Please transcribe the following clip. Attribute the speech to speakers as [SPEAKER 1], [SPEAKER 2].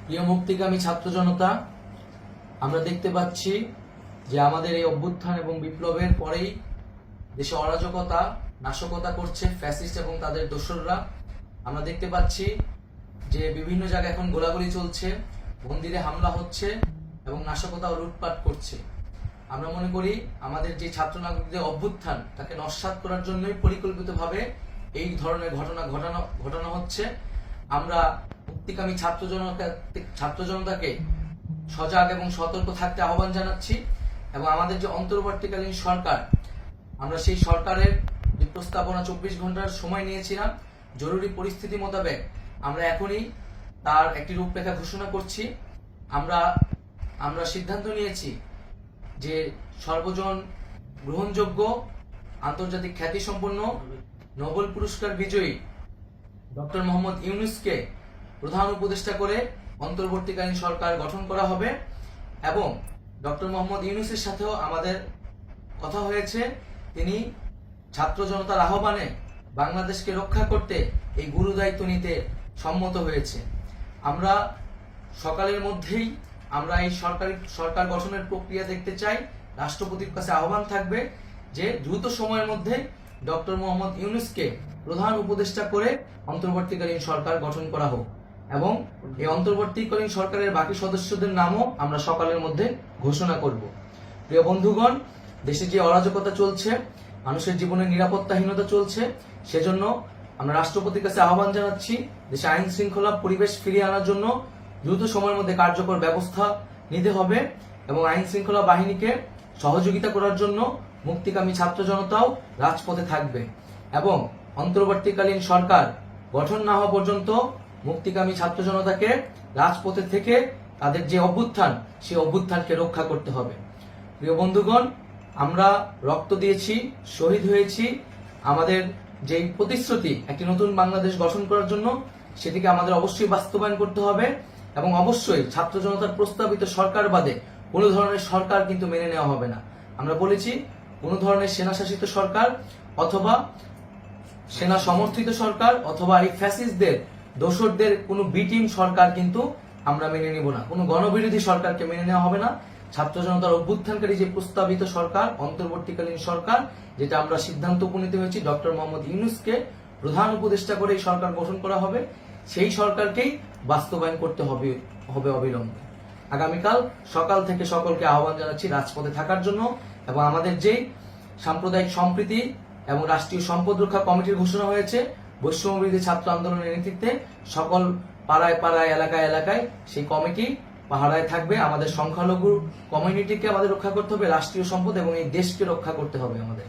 [SPEAKER 1] প্রিয় মুক্তিকামী ছাত্র জনতা, আমরা দেখতে পাচ্ছি যে আমাদের এই অভ্যুত্থান এবং বিপ্লবের পরেই দেশে অরাজকতা নাশকতা করছে ফ্যাসিস্ট এবং তাদের দোসররা। আমরা দেখতে পাচ্ছি যে বিভিন্ন জায়গায় এখন গোলাগুলি চলছে, মন্দিরে হামলা হচ্ছে এবং নাশকতা ও লুটপাট করছে। আমরা মনে করি আমাদের যে ছাত্র নাগরিকদের অভ্যুত্থান তাকে নস্যাৎ করার জন্যই পরিকল্পিতভাবে এই ধরনের ঘটনা হচ্ছে। আমরা মুক্তিকামী ছাত্র জনতাকে সজাগ এবং সতর্ক থাকতে আহ্বান জানাচ্ছি এবং আমাদের যে অন্তর্বর্তীকালীন সরকার, আমরা সেই সরকারের যে প্রস্তাবনা 24 ঘন্টার সময় নিয়েছিলাম, জরুরি পরিস্থিতি মোতাবেক আমরা এখনই তার একটি রূপরেখা ঘোষণা করছি। আমরা সিদ্ধান্ত নিয়েছি যে সর্বজন গ্রহণযোগ্য আন্তর্জাতিক খ্যাতিসম্পন্ন নোবেল পুরস্কার বিজয়ী ডক্টর মোহাম্মদ ইউনূসকে প্রধান উপদেষ্টা করে অন্তর্বর্তীকালীন সরকার গঠন করা হবে এবং ডক্টর মোহাম্মদ ইউনূসের সাথেও আমাদের কথা হয়েছে। তিনি ছাত্র জনতার আহ্বানে বাংলাদেশকে রক্ষা করতে এই গুরু দায়িত্ব নিতে সম্মত হয়েছে। আমরা সকালের মধ্যেই আমরা এই সরকার গঠনের প্রক্রিয়া দেখতে চাই। রাষ্ট্রপতির কাছে আহ্বান থাকবে যে দ্রুত সময়ের মধ্যে ডক্টর মোহাম্মদ ইউনূসকে প্রধান উপদেষ্টা করে অন্তর্বর্তীকালীন সরকার গঠন করা হোক এবং এই অন্তর্বর্তীকালীন সরকারের বাকি সদস্যদের নামও আমরা সকালের মধ্যে ঘোষণা করব। প্রিয় বন্ধুগণ, দেশে যে অরাজকতা চলছে, মানুষের জীবনের নিরাপত্তাহীনতা চলছে, সেজন্য আমরা রাষ্ট্রপতির কাছে আহ্বান জানাচ্ছি দেশে আইন শৃঙ্খলা পরিবেশ ফিরিয়ে আনার জন্য দ্রুত সময়ের মধ্যে কার্যকর ব্যবস্থা নিতে হবে এবং আইন শৃঙ্খলা বাহিনীকে সহযোগিতা করার জন্য মুক্তিকামী ছাত্র জনতাও রাজপথে থাকবে এবং অন্তর্বর্তীকালীন সরকার গঠন না হওয়া পর্যন্ত মুক্তিকামী ছাত্র জনতাকে রাজপথে থেকে তাদের যে অভ্যুত্থান, সেই অভ্যুত্থানকে রক্ষা করতে হবে। প্রিয় বন্ধুগণ, আমরা রক্ত দিয়েছি, শহীদ হয়েছি। আমাদের যে প্রতিশ্রুতি একটি নতুন বাংলাদেশ গঠন করার জন্য, সেটিকে আমাদের অবশ্যই বাস্তবায়ন করতে হবে এবং অবশ্যই ছাত্র জনতার প্রস্তাবিত সরকার বাদে কোনো ধরনের সরকার কিন্তু মেনে নেওয়া হবে না। আমরা বলেছি কোনো ধরনের সেনা শাসিত সরকার অথবা সেনা সমর্থিত সরকার অথবা এই ফ্যাসিস্টদের দোসরদের কোনো বি টিম সরকার কিন্তু আমরা মেনে নেব না। কোনো গণবিরোধী সরকারকে মেনে নেওয়া হবে না। ছাত্র জনতার অভ্যুত্থানকারী যে প্রস্তাবিত সরকার, অন্তর্বর্তীকালীন সরকার, যেটা আমরা সিদ্ধান্ত উপনীত হয়েছি ডক্টর মোহাম্মদ ইউনূসকে প্রধান উপদেষ্টা করে এই সরকার গঠন করা হবে, সেই সরকারকেই বাস্তবায়ন করতে হবে অবিলম্বে। আগামীকাল সকাল থেকে সকলকে আহ্বান জানাচ্ছি রাজপথে থাকার জন্য এবং আমাদের যে সাম্প্রদায়িক সম্প্রীতি এবং রাষ্ট্রীয় সম্পদ রক্ষা কমিটির ঘোষণা হয়েছে বৈষম্যবিরোধী ছাত্র আন্দোলনের নেতৃত্বে, সকল পাড়ায় পাড়ায় এলাকায় এলাকায় সেই কমিটি পাহারায় থাকবে। আমাদের সংখ্যালঘু কমিউনিটিকে আমাদের রক্ষা করতে হবে, রাষ্ট্রীয় সম্পদ এবং এই দেশকে রক্ষা করতে হবে আমাদের।